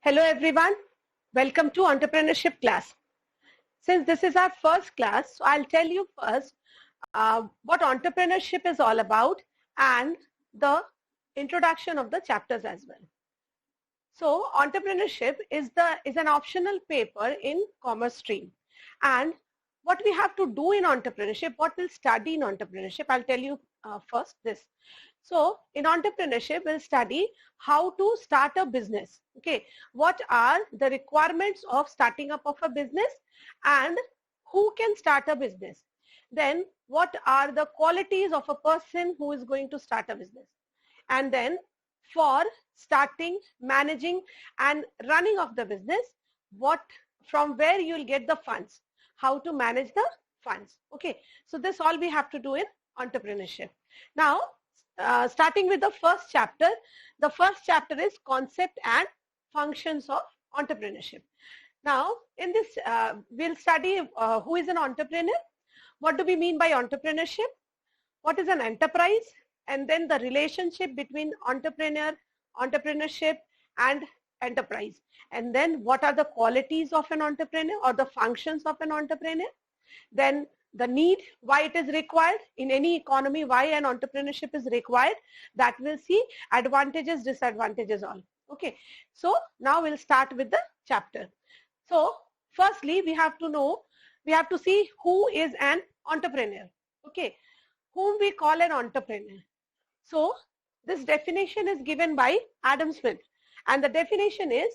Hello everyone, welcome to Entrepreneurship class. Since this is our first class, so I'll tell you first what entrepreneurship is all about and the introduction of the chapters as well. So entrepreneurship is an optional paper in commerce stream, and what we have to do in entrepreneurship, what we'll study in entrepreneurship, I'll tell you first this. So in entrepreneurship, we'll study how to start a business. Okay, what are the requirements of starting up of a business and who can start a business? Then what are the qualities of a person who is going to start a business? And then for starting, managing and running of the business, from where you will get the funds, how to manage the funds. Okay, so this all we have to do in entrepreneurship. Now, starting with the first chapter. The first chapter is concept and functions of entrepreneurship. Now, in this, we'll study who is an entrepreneur, what do we mean by entrepreneurship, what is an enterprise, and then the relationship between entrepreneurship and enterprise. And then what are the qualities of an entrepreneur or the functions of an entrepreneur. Then the need, why it is required in any economy, why an entrepreneurship is required, that we'll see, advantages, disadvantages all. Okay, so now we'll start with the chapter. So firstly, we have to see who is an entrepreneur. Okay, whom we call an entrepreneur. So this definition is given by Adam Smith, and the definition is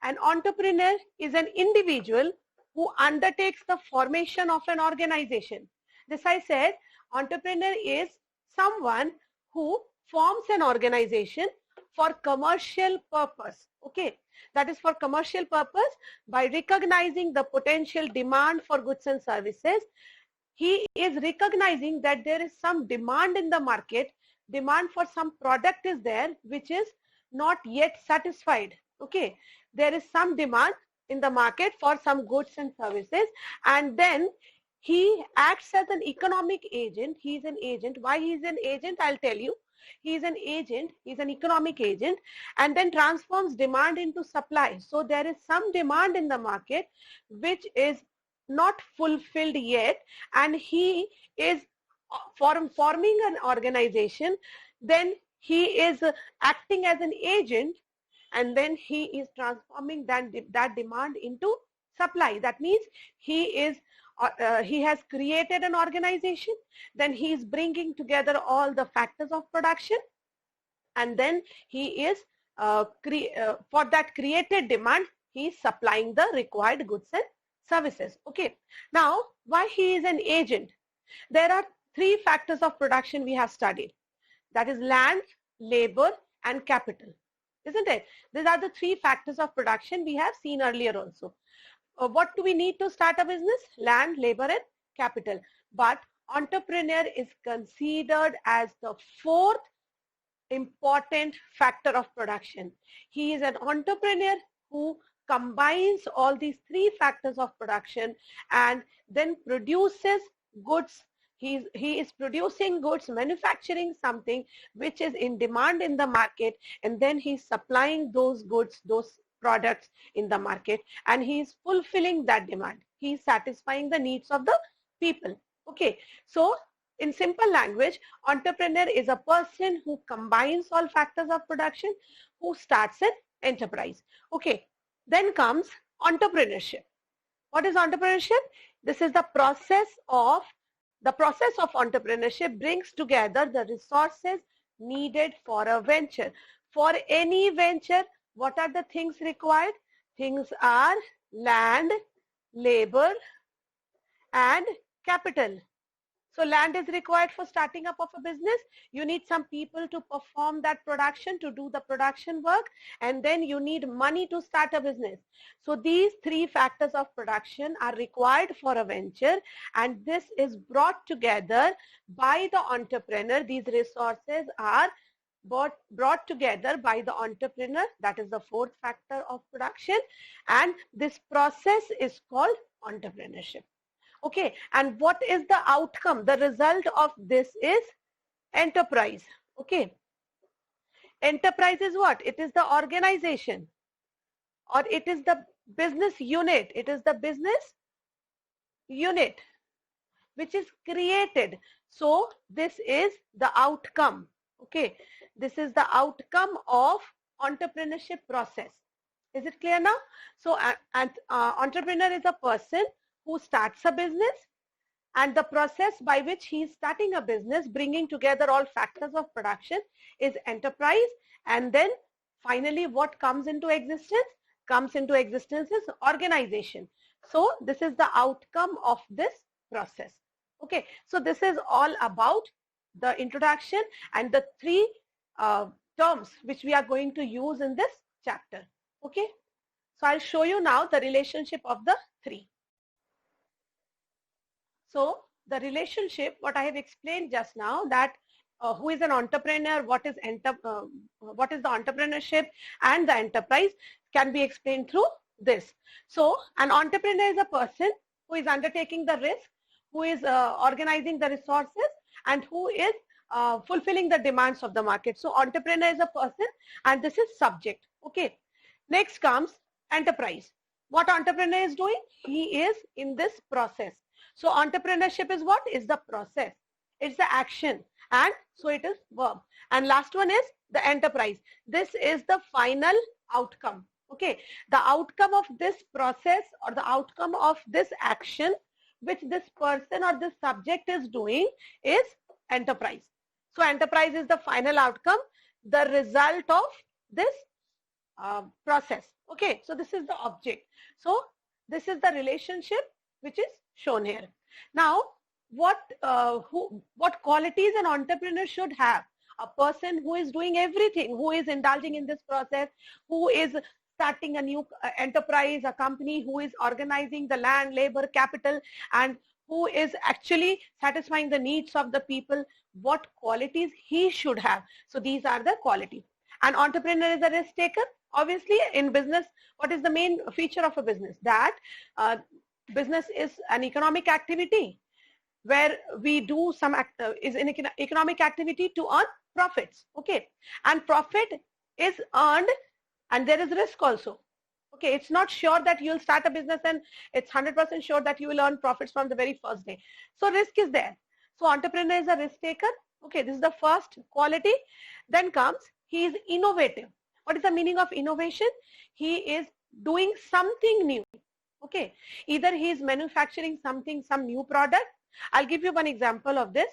an entrepreneur is an individual who undertakes the formation of an organization. This I said, entrepreneur is someone who forms an organization for commercial purpose. Okay, that is for commercial purpose. By recognizing the potential demand for goods and services, he is recognizing that there is some demand in the market, demand for some product is there which is not yet satisfied. Okay, there is some demand in the market for some goods and services, and then he acts as an economic agent. He is an agent. Why he is an agent, I'll tell you. He is an agent, he is an economic agent, and then transforms demand into supply. So there is some demand in the market which is not fulfilled yet, and he is forming an organization. Then he is acting as an agent, and then he is transforming that demand into supply. That means he has created an organization, then he is bringing together all the factors of production, and then he is for that created demand, he is supplying the required goods and services. Okay, now why he is an agent? There are three factors of production we have studied, that is land, labor and capital, isn't it? These are the three factors of production we have seen earlier also. What do we need to start a business? Land, labor and capital. But entrepreneur is considered as the fourth important factor of production. He is an entrepreneur who combines all these three factors of production and then produces goods. He is producing goods, manufacturing something which is in demand in the market, and then he's supplying those goods, those products in the market, and he is fulfilling that demand. He is satisfying the needs of the people. Okay, so in simple language, entrepreneur is a person who combines all factors of production, who starts an enterprise. Okay, then comes entrepreneurship. What is entrepreneurship? This is the process of entrepreneurship brings together the resources needed for a venture. For any venture, what are the things required? Things are land, labor and capital. So land is required for starting up of a business. You need some people to perform that production, to do the production work, and then you need money to start a business. So these three factors of production are required for a venture, and this is brought together by the entrepreneur. These resources are brought together by the entrepreneur. That is the fourth factor of production, and this process is called entrepreneurship. Okay, and what is the outcome? The result of this is enterprise. Okay, enterprise is what? It is the organization or it is the business unit. It is the business unit which is created. So this is the outcome. Okay, this is the outcome of entrepreneurship process. Is it clear now? So an entrepreneur is a person who starts a business, and the process by which he is starting a business, bringing together all factors of production, is enterprise. And then finally what comes into existence? Comes into existence is organization. So this is the outcome of this process. Okay, so this is all about the introduction and the three terms which we are going to use in this chapter. Okay, so I'll show you now the relationship of the three. So the relationship, what I have explained just now, that who is an entrepreneur, what is the entrepreneurship and the enterprise, can be explained through this. So an entrepreneur is a person who is undertaking the risk, who is organizing the resources, and who is fulfilling the demands of the market. So entrepreneur is a person, and this is subject. Okay. Next comes enterprise. What entrepreneur is doing? He is in this process. So entrepreneurship is what? Is the process. It's the action. And so it is verb. And last one is the enterprise. This is the final outcome. Okay. The outcome of this process, or the outcome of this action which this person or this subject is doing, is enterprise. So enterprise is the final outcome, the result of this process. Okay, so this is the object. So this is the relationship which is shown here. Now, what qualities an entrepreneur should have? A person who is doing everything, who is indulging in this process, who is starting a new enterprise, a company, who is organizing the land, labor, capital, and who is actually satisfying the needs of the people. What qualities he should have? So these are the qualities. An entrepreneur is a risk taker. Obviously, in business, what is the main feature of a business? That business is an economic activity where we do some is an economic activity to earn profits. Okay, and profit is earned, and there is risk also. Okay, it's not sure that you'll start a business and it's 100% sure that you will earn profits from the very first day. So risk is there. So entrepreneur is a risk taker. Okay, this is the first quality. Then comes, he is innovative. What is the meaning of innovation? He is doing something new. Okay, either he is manufacturing something, some new product. I'll give you one example of this.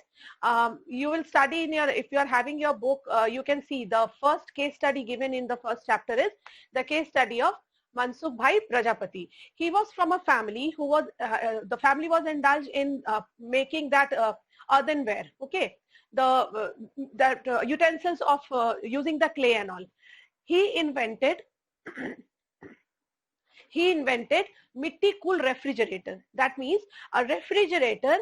You will study in your, if you are having your book, you can see the first case study given in the first chapter is the case study of Mansukh Bhai Prajapati. He was from a family who was, the family was indulged in making that earthenware. Okay, the utensils of using the clay and all. He invented mitti cool refrigerator. That means a refrigerator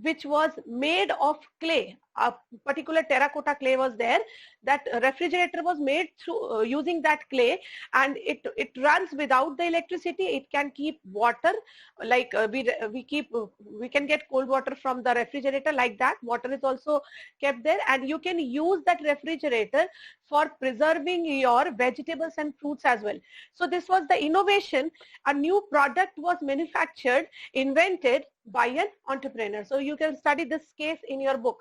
which was made of clay. A particular terracotta clay was there. That refrigerator was made through using that clay, and it runs without the electricity. It can keep water, like we can get cold water from the refrigerator, like that. Water is also kept there, and you can use that refrigerator for preserving your vegetables and fruits as well. So this was the innovation. A new product was manufactured, invented by an entrepreneur. So you can study this case in your book.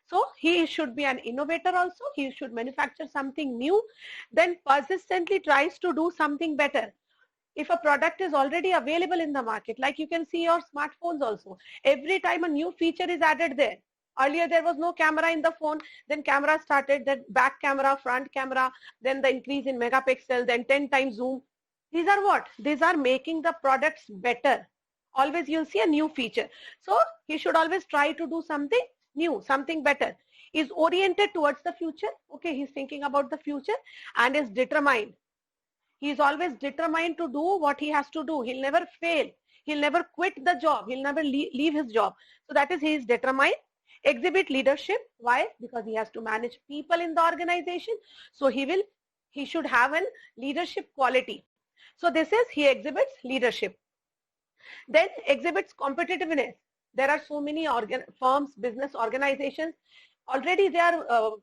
So he should be an innovator also. He should manufacture something new, then persistently tries to do something better. If a product is already available in the market, like you can see your smartphones also, every time a new feature is added there. Earlier there was no camera in the phone, then camera started, then back camera, front camera, then the increase in megapixel, then 10 times zoom. These are what? These are making the products better. Always you'll see a new feature. So he should always try to do something new, something better. Is oriented towards the future. Okay, he's thinking about the future and is determined. He is always determined to do what he has to do. He'll never fail. He'll never quit the job. He'll never leave his job. So that is, he is determined. Exhibit leadership. Why? Because he has to manage people in the organization. So he should have a leadership quality. So this is, he exhibits leadership. Then exhibits competitiveness. There are so many firms, business organizations, already they are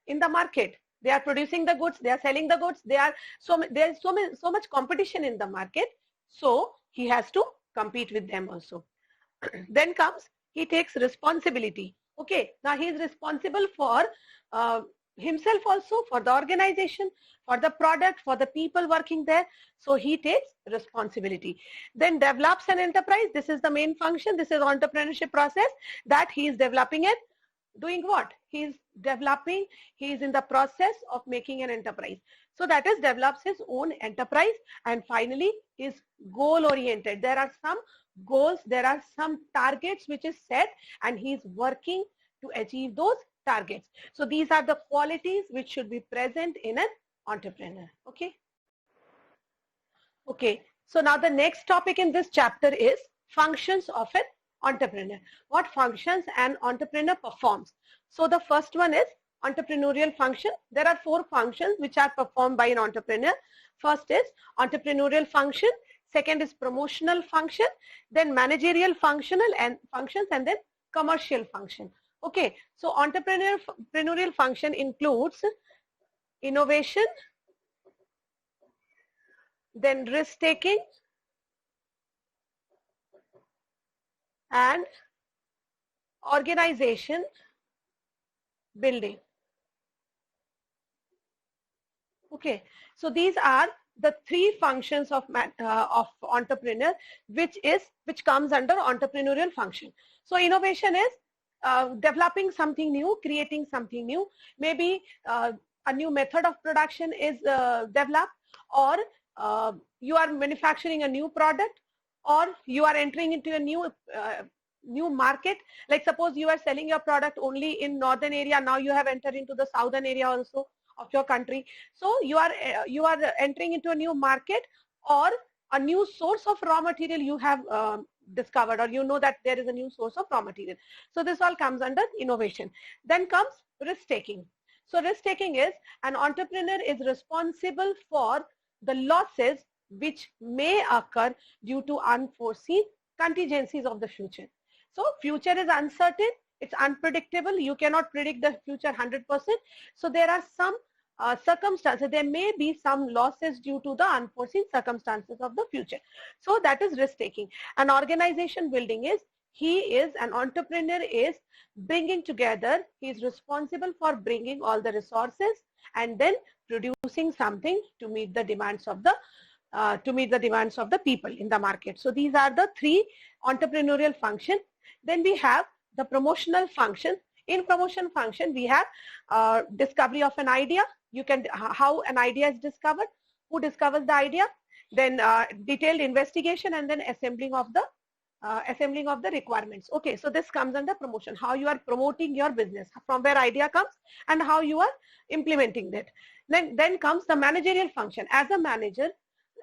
in the market. They are producing the goods, they are selling the goods, there's so much competition in the market, so he has to compete with them also. Then comes, he takes responsibility. Okay, now he is responsible for himself also, for the organization, for the product, for the people working there. So he takes responsibility. Then develops an enterprise. This is the main function. This is entrepreneurship process that he is developing it. Doing what? He is developing, he is in the process of making an enterprise. So that is develops his own enterprise. And finally is goal oriented. There are some goals, there are some targets which is set, and he is working to achieve those targets. So these are the qualities which should be present in an entrepreneur. Okay. Okay. So now the next topic in this chapter is functions of an entrepreneur. What functions an entrepreneur performs? So the first one is entrepreneurial function. There are 4 functions which are performed by an entrepreneur. First is entrepreneurial function. Second is promotional function. Then managerial functional and functions, and then commercial function. Okay. So entrepreneurial function includes innovation, then risk taking, and organization building. Okay, so these are the 3 functions of entrepreneur, which comes under entrepreneurial function. So innovation is developing something new, creating something new. Maybe a new method of production is developed, or you are manufacturing a new product, or you are entering into a new market. Like suppose you are selling your product only in northern area, now you have entered into the southern area also of your country. So you are entering into a new market, or a new source of raw material you have discovered, or you know that there is a new source of raw material. So this all comes under innovation. Then comes risk taking. So risk taking is an entrepreneur is responsible for the losses which may occur due to unforeseen contingencies of the future. So future is uncertain, it's unpredictable, you cannot predict the future 100%. So there are some circumstances, there may be some losses due to the unforeseen circumstances of the future. So that is risk taking. An organization building is, an entrepreneur is bringing together, he is responsible for bringing all the resources and then producing something to meet the demands of the people in the market. So these are the 3 entrepreneurial functions. Then we have the promotional function. In promotion function, we have discovery of an idea. You can how an idea is discovered, who discovers the idea, then detailed investigation, and then assembling of the requirements. Okay, so this comes under promotion. How you are promoting your business, from where idea comes and how you are implementing that. Then comes the managerial function. As a manager,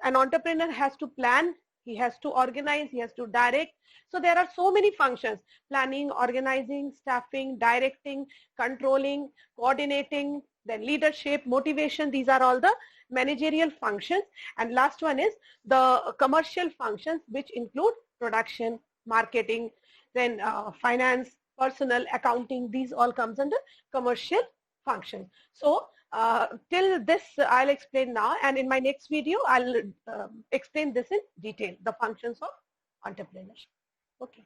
an entrepreneur has to plan, he has to organize, he has to direct. So there are so many functions: planning, organizing, staffing, directing, controlling, coordinating, then leadership, motivation. These are all the managerial functions. And last one is the commercial functions, which include production, marketing, then finance, personnel, accounting. These all comes under commercial function. So till this I'll explain now, and in my next video I'll explain this in detail, the functions of entrepreneurship. Okay.